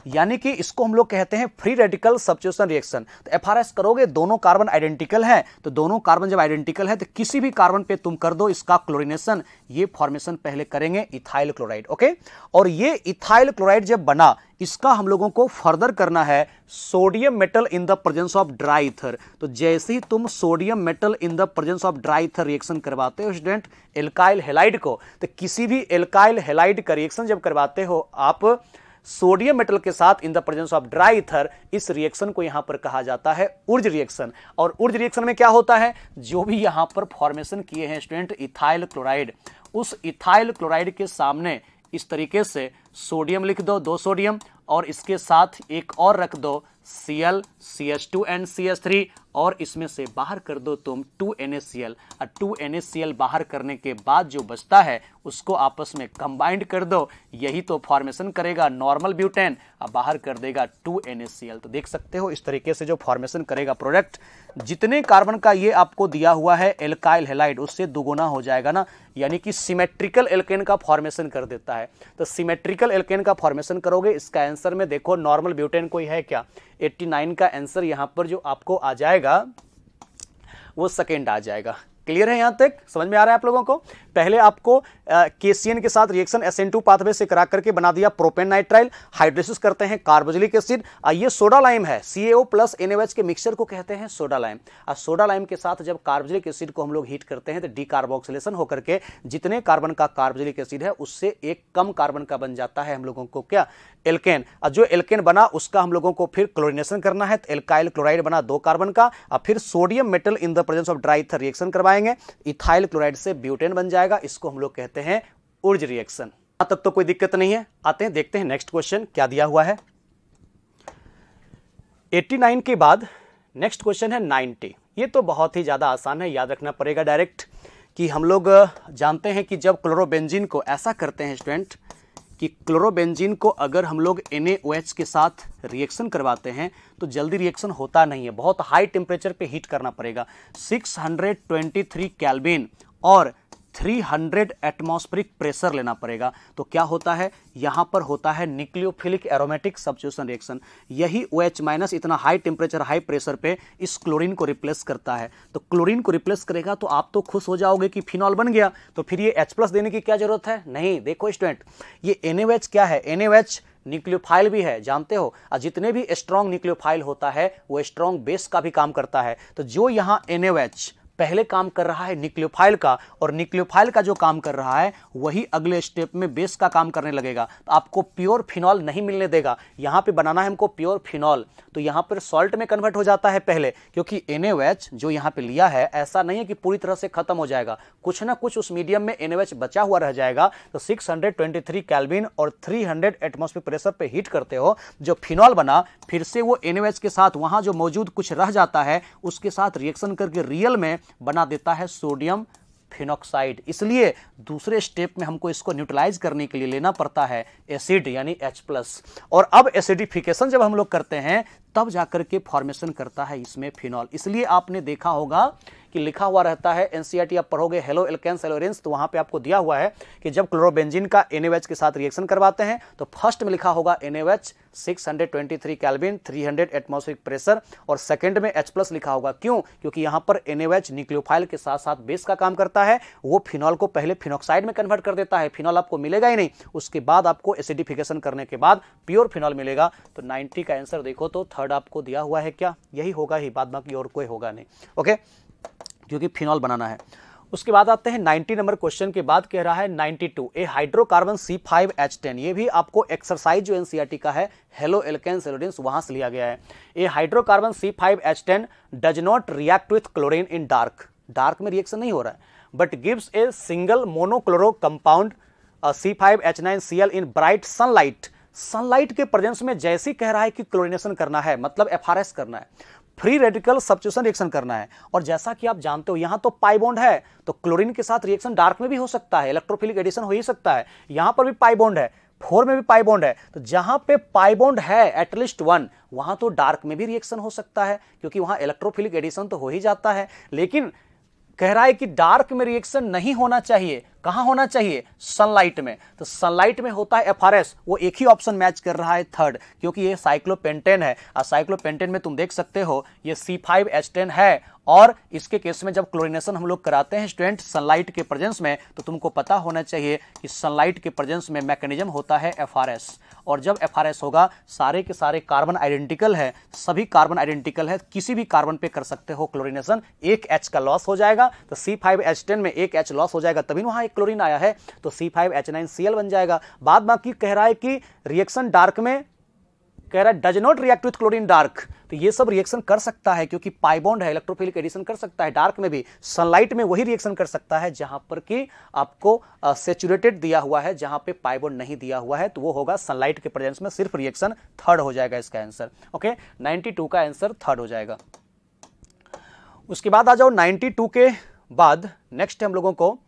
यानी कि इसको हम लोग कहते हैं फ्री रेडिकल सब्स्टिट्यूशन रिएक्शन। तो FRS करोगे, दोनों कार्बन आइडेंटिकल है, तो दोनों कार्बन जब आइडेंटिकल है तो किसी भी कार्बन पे तुम कर दो इसका क्लोरीनेशन, ये फॉर्मेशन पहले करेंगे इथाइल क्लोराइड। ओके, और ये इथाइल क्लोराइड जब बना इसका हम लोगों को फर्दर करना है sodium metal in the presence of dry ether. तो जैसे ही तुम sodium metal in the presence of dry ether reaction करवाते हो स्टूडेंट एल्काइल हैलाइड को, तो किसी भी एल्काइल हैलाइड का रिएक्शन जब करवाते हो आप सोडियम मेटल के साथ in the presence of dry ether, इस रिएक्शन को यहां पर कहा जाता है उर्ज रिएक्शन। और उर्ज रिएक्शन में क्या होता है, जो भी यहां पर फॉर्मेशन किए हैं स्टूडेंट इथाइल क्लोराइड, उस इथाइल क्लोराइड के सामने इस तरीके से सोडियम लिख दो, 2 सोडियम, और इसके साथ एक और रख दो Cl CH2 and CH3, और इसमें से बाहर कर दो तुम 2NaCl, और 2NaCl बाहर करने के बाद जो बचता है उसको आपस में कंबाइंड कर दो, यही तो फॉर्मेशन करेगा नॉर्मल ब्यूटेन, और बाहर कर देगा 2NaCl। तो देख सकते हो इस तरीके से जो फॉर्मेशन करेगा प्रोडक्ट, जितने कार्बन का ये आपको दिया हुआ है एल्काइल हैलाइड उससे दुगुना हो जाएगा ना, यानी कि सिमेट्रिकल एल्केन का फॉर्मेशन कर देता है। तो सिमेट्रिकल एल्केन का फॉर्मेशन करोगे, इसका आंसर में देखो नॉर्मल ब्यूटेन कोई है क्या, 89 का आंसर यहां पर जो आपको आ जाएगा वो सेकेंड आ जाएगा। क्लियर है, यहां तक समझ में आ रहा है आप लोगों को। पहले आपको KCN के साथ रिएक्शन SN2 पाथवे से करा करके बना दिया प्रोपेन नाइट्राइल, हाइड्रोलिसिस करते हैं कार्बोक्सिलिक एसिड, ये सोडा लाइम है, CaO प्लस NaOH के मिक्सचर को कहते हैं सोडा लाइम। और सोडा लाइम के साथ जब कार्बोक्सिलिक एसिड को हम लोग हीट करते हैं तो डिकार्बोक्सिलेशन होकर के जितने कार्बन का कार्बोक्सिलिक एसिड है उससे एक कम कार्बन का बन जाता है हम लोगों को क्या, एल्केन। और जो एल्केन बना उसका हम लोगों को फिर क्लोरीनेशन करना है, तो एल्काइल क्लोराइड बना 2 कार्बन का, और फिर sodium metal in the presence of dry ether reaction करवाएंगे, इथाइल क्लोराइड से ब्यूटेन बन जाएगा, इसको हम लोग कहते हैं उर्ज रिएक्शन। यहां तक तो कोई दिक्कत नहीं है। आते हैं देखते हैं नेक्स्ट क्वेश्चन क्या दिया हुआ है। 89 के बाद नेक्स्ट क्वेश्चन है 90। ये तो बहुत ही ज्यादा आसान है, याद रखना पड़ेगा डायरेक्ट, कि हम लोग जानते हैं कि जब क्लोरोबेंजीन को ऐसा करते हैं स्टूडेंट कि क्लोरोबेंजीन को अगर हम लोग NaOH के साथ रिएक्शन करवाते हैं तो जल्दी रिएक्शन होता नहीं है, बहुत हाई टेम्परेचर पे हीट करना पड़ेगा, 623 केल्विन और 300 एटमॉस्फेरिक प्रेशर लेना पड़ेगा। तो क्या होता है, यहां पर होता है न्यूक्लियोफिलिक एरोमेटिक सब्स्टिट्यूशन रिएक्शन। यही OH- इतना हाई टेम्परेचर हाई प्रेशर पे इस क्लोरीन को रिप्लेस करता है। तो क्लोरीन को रिप्लेस करेगा तो आप तो खुश हो जाओगे कि फिनॉल बन गया, तो फिर ये H+ देने की क्या जरूरत है? नहीं। देखो स्टूडेंट, ये NaOH क्या है? NaOH न्यूक्लियोफाइल भी है, जानते हो। और जितने भी स्ट्रॉन्ग न्यूक्लियोफाइल होता है वो स्ट्रॉन्ग बेस का भी काम करता है। तो जो यहां NaOH पहले काम कर रहा है न्यूक्लियोफाइल का, और न्यूक्लियोफाइल का जो काम कर रहा है वही अगले स्टेप में बेस का काम करने लगेगा। तो आपको प्योर फिनॉल नहीं मिलने देगा। यहां पे बनाना है हमको प्योर फिनॉल, तो यहां पर सॉल्ट में कन्वर्ट हो जाता है पहले, क्योंकि NaOH जो यहां पे लिया है ऐसा नहीं है कि पूरी तरह से खत्म हो जाएगा, कुछ ना कुछ उस मीडियम में NaOH बचा हुआ रह जाएगा। तो 623 केल्विन और 300 एटमॉस्फेरिक प्रेशर पे हीट करते हो, जो फिनॉल बना फिर से वो NaOH के साथ वहां जो मौजूद कुछ रह जाता है उसके साथ रिएक्शन करके रियल में बना देता है सोडियम फिनॉक्साइड। इसलिए दूसरे स्टेप में हमको इसको न्यूट्रलाइज करने के लिए लेना पड़ता है एसिड यानी H+। और अब एसिडिफिकेशन जब हम लोग करते हैं तब जाकर के फॉर्मेशन करता है इसमें फिनॉल। इसलिए आपने देखा होगा कि लिखा हुआ रहता है, NCERT आप पढ़ोगे हेलो एल्केन्स एलोरेंस, तो वहां पे आपको दिया हुआ है कि जब क्लोरोबेंजीन का NaOH के साथ रिएक्शन करवाते हैं तो फर्स्ट में लिखा होगा NaOH 623 केल्विन 300 एटमॉस्फेरिक प्रेशर, और सेकंड में H+ लिखा होगा। क्यों? क्योंकि यहां पर NaOH न्यूक्लियोफाइल के साथ साथ बेस का काम करता है। वो फिनॉल को पहले फिनॉक्साइड में कन्वर्ट कर देता है, फिनॉल आपको मिलेगा ही नहीं, उसके बाद आपको एसिडिफिकेशन करने के बाद प्योर फिनॉल मिलेगा। तो 90 का आंसर देखो तो थर्ड आपको दिया हुआ है, क्या यही होगा ही, बाद बाकी और कोई होगा नहीं। ओके, क्योंकि फिनॉल बनाना है। उसके बाद आते हैं 90 नंबर क्वेश्चन के बाद कह रहा है 92 ए हाइड्रोकार्बन C5H10। ये भी आपको एक्सरसाइज जो NCERT का है हेलो एल्केन्स एलोरेंस वहां से लिया गया है। A hydrocarbon C5H10 does not react with chlorine in dark में रिएक्शन नहीं हो रहा है, but gives a single monochloro compound C5H9Cl in bright sunlight के प्रेजेंस में। जैसे कह रहा है कि क्लोरीनेशन करना है, मतलब FRS करना है, फ्री रेडिकल सब्स्टिट्यूशन रिएक्शन करना है। और जैसा कि आप जानते हो यहां तो पाई बॉन्ड है, तो क्लोरीन के साथ रिएक्शन डार्क में भी हो सकता है, इलेक्ट्रोफिलिक एडिशन हो ही सकता है। यहां पर भी पाई बॉन्ड है, 4 में भी पाई बॉन्ड है, तो जहां पे पाई बॉन्ड है एटलीस्ट 1 वहां तो डार्क में भी रिएक्शन हो सकता है, क्योंकि वहां इलेक्ट्रोफिलिक एडिशन तो हो ही जाता है। लेकिन कह रहा है कि डार्क में रिएक्शन नहीं होना चाहिए, कहां होना चाहिए? सनलाइट में। तो सनलाइट में होता है FRS, वो एक ही ऑप्शन मैच कर रहा है थर्ड, क्योंकि ये साइक्लोपेंटेन है, और साइक्लोपेंटेन में तुम देख सकते हो ये C5H10 है, और इसके केस में जब क्लोरीनेशन हम लोग कराते हैं स्टूडेंट सनलाइट के प्रेजेंस में, तो तुमको पता होना चाहिए कि सनलाइट के प्रेजेंस में मैकेनिज्म होता है FRS। और जब FRS होगा सारे के सारे कार्बन आइडेंटिकल है, सभी कार्बन आइडेंटिकल है, किसी भी कार्बन पे कर सकते हो क्लोरीनेशन, एक H का लॉस हो जाएगा, तो C5H10 में एक H लॉस हो जाएगा, तभी वहां एक क्लोरीन आया है, तो C5H9Cl बन जाएगा। बाद बाकी कह रहा है कि रिएक्शन डार्क में, कह रहा है does not react with chlorine dark, तो ये सब रिएक्शन कर सकता है क्योंकि पाई बॉन्ड है, इलेक्ट्रोफिलिक एडिशन कर सकता है डार्क में भी। सनलाइट में वही रिएक्शन कर सकता है जहां पर कि आपको सैचुरेटेड दिया हुआ है, जहां पे पाई बॉन्ड नहीं दिया हुआ है, तो वो होगा सनलाइट के प्रेजेंस में सिर्फ रिएक्शन थर्ड हो जाएगा इसका आंसर। ओके, 92 का आंसर थर्ड हो जाएगा। उसके बाद आ जाओ 92 के बाद नेक्स्ट हम लोगों को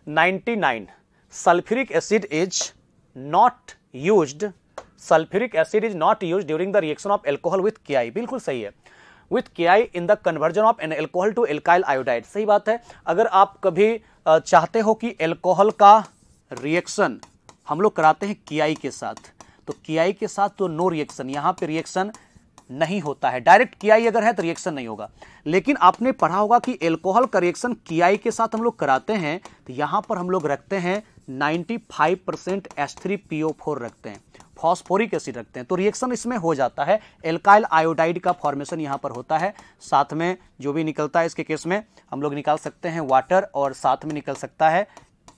99 sulphuric acid is not used, sulphuric acid is not used during the reaction of alcohol with KI। बिल्कुल सही है, with KI in the conversion of an alcohol to alkyl iodide. सही बात है। अगर आप कभी चाहते हो कि एल्कोहल का रिएक्शन हम लोग कराते हैं KI के साथ, तो KI के साथ तो नो रिएक्शन, यहां पे रिएक्शन नहीं होता है, डायरेक्ट KI अगर है तो रिएक्शन नहीं होगा। लेकिन आपने पढ़ा होगा कि एल्कोहल का रिएक्शन KI के साथ हम लोग कराते हैं, तो यहां पर हम लोग रखते हैं 95% H3PO4 रखते हैं, फॉस्फोरिक एसिड रखते हैं, तो रिएक्शन इसमें हो जाता है, एल्काइल आयोडाइड का फॉर्मेशन यहां पर होता है। साथ में जो भी निकलता है इसके केस में हम लोग निकाल सकते हैं वाटर, और साथ में निकल सकता है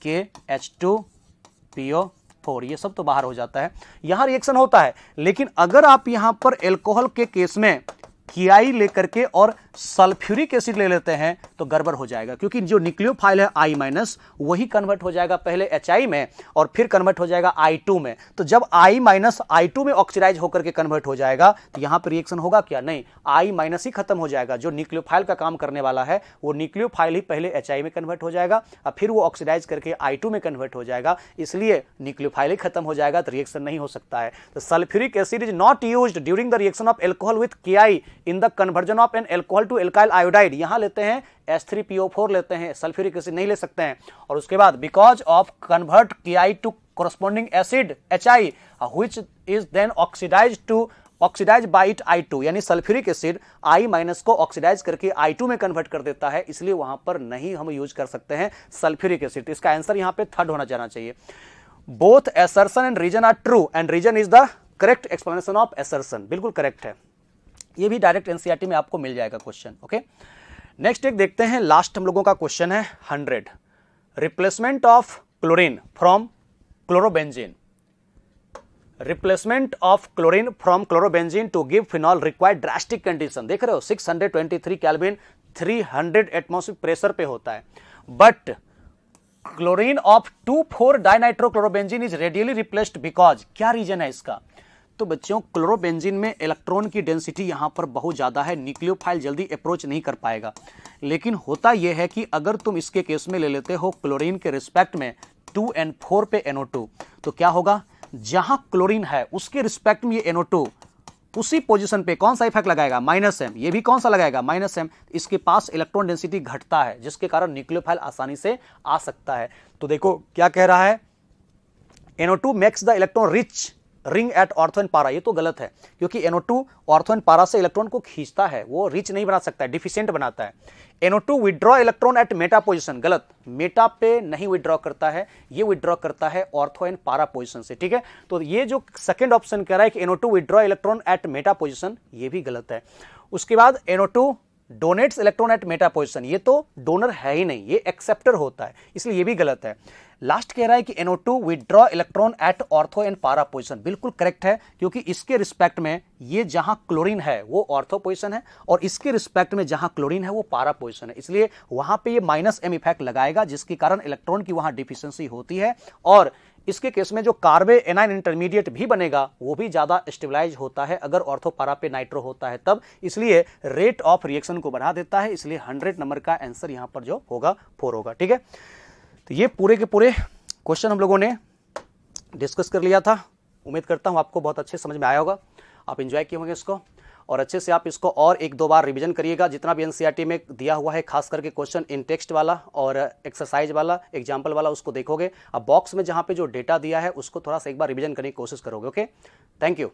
KH2PO4, ये सब तो बाहर हो जाता है, यहां रिएक्शन होता है। लेकिन अगर आप यहां पर एल्कोहल के केस में KI लेकर के और सल्फ्यूरिक एसिड ले लेते हैं तो गड़बड़ हो जाएगा, क्योंकि जो न्यूक्लियोफाइल है I- वही कन्वर्ट हो जाएगा पहले HI में और फिर कन्वर्ट हो जाएगा I2 में। तो जब I- I2 में ऑक्सीडाइज होकर के कन्वर्ट हो जाएगा तो यहां पर रिएक्शन होगा क्या? नहीं, I- ही खत्म हो जाएगा। जो न्यूक्लियोफाइल का काम करने वाला है वो न्यूक्लियोफाइल ही पहले HI में कन्वर्ट हो जाएगा और फिर वो ऑक्सीडाइज करके I2 में कन्वर्ट हो जाएगा, इसलिए न्यूक्लियोफाइल ही खत्म हो जाएगा, तो रिएक्शन नहीं हो सकता है। तो sulphuric acid is not used during the reaction of alcohol with KI in the conversion of an alcohol to alkyl iodide, यहां लेते हैं H3PO4 लेते हैं, सल्फ्यूरिक एसिड नहीं ले सकते हैं। और उसके बाद because of convert Ki to corresponding acid Hi which is then oxidise by it I2, यानी सल्फ्यूरिक एसिड I माइनस को ऑक्सीडाइज करके I2 में कन्वर्ट कर देता है, इसलिए वहां पर नहीं हम यूज कर सकते हैं सल्फ्यूरिक एसिड। तो इसका आंसर यहां पे थर्ड होना जाना चाहिए। Both assertion and reason are true and reason is the correct explanation of assertion, बिल्कुल करेक्ट है। ये भी डायरेक्ट एनसीईआरटी में आपको मिल जाएगा क्वेश्चन। ओके, नेक्स्ट एक देखते हैं, लास्ट हम लोगों का क्वेश्चन है 100, replacement of chlorine from chlorobenzene. Replacement of chlorine from chlorobenzene to give phenol required drastic condition. देख रहे हो 623 केल्विन 300 एटमॉस्फेरिक प्रेशर पे होता है, but chlorine of 2,4 dinitrochlorobenzene is readily replaced because, क्या रीजन है इसका? तो बच्चों क्लोरोबेंजीन में इलेक्ट्रॉन की डेंसिटी यहां पर बहुत ज्यादा है, न्यूक्लियोफाइल जल्दी अप्रोच नहीं कर पाएगा। लेकिन होता यह है कि अगर तुम इसके केस में ले लेते हो क्लोरीन के रिस्पेक्ट में 2N4 पे NO2, तो क्या होगा, जहां क्लोरीन है उसके रिस्पेक्ट में ये NO2 उसी पोजीशन पे कौन सा इफेक्ट लगाएगा, -m। ये भी कौन सा लगाएगा, -m। इसके पास इलेक्ट्रॉन डेंसिटी घटता है, जिसके कारण न्यूक्लियोफाइल आसानी से आ सकता है। तो देखो क्या कह रहा है, NO2 makes the electron rich ring at ortho and पारा। ये तो गलत है, क्योंकि NO2 ऑर्थो एंड पारा से इलेक्ट्रॉन को खींचता है, वो रिच नहीं बना सकता है, डिफिशिएंट बनाता है। NO2 withdraw electron at meta position, गलत, मेटा पे नहीं विड्रॉ करता है, ये विड्रॉ करता है ऑर्थो एंड पारा पोजीशन से। ठीक है, तो ये जो सेकंड ऑप्शन कह रहा है कि NO2 withdraw electron at meta position, ये भी गलत है। उसके बाद NO2 donates electron at meta position, ये तो डोनर है ही नहीं, ये एक्सेप्टर होता है, इसलिए ये भी गलत है। लास्ट कह रहा है कि NO2 withdraw electron at ortho and para position, बिल्कुल करेक्ट है, क्योंकि इसके रिस्पेक्ट में ये जहां क्लोरीन है वो ऑर्थो पोजीशन है और इसके रिस्पेक्ट में जहां क्लोरीन है वो पारा पोजीशन है, इसलिए वहां पे ये -m इफेक्ट लगाएगा, जिसके कारण इलेक्ट्रॉन की वहां डिफिशियंसी होती है। और इसके केस में जो कार्बे एनाइन इंटरमीडिएट भी बनेगा वो भी ज्यादा स्टेबलाइज होता है अगर ऑर्थो पारा पे नाइट्रो होता है तब, इसलिए रेट ऑफ रिएक्शन को बढ़ा देता है, इसलिए 100 नंबर का आंसर यहां पर जो होगा 4 होगा। ठीक है, तो ये पूरे के पूरे क्वेश्चन हम लोगों ने डिस्कस कर लिया था। उम्मीद करता हूं आपको बहुत अच्छे समझ में आया होगा, आप एंजॉय किए होंगे इसको, और अच्छे से आप इसको और 1-2 बार रिवीजन करिएगा, जितना भी एनसीईआरटी में दिया हुआ है, खास करके क्वेश्चन इन टेक्स्ट वाला और एक्सरसाइज वाला, एग्जाम्पल वाला, उसको देखोगे। अब बॉक्स में जहां पे जो डेटा दिया है उसको थोड़ा सा एक बार रिवीजन करने की कोशिश करोगे। Okay, thank you.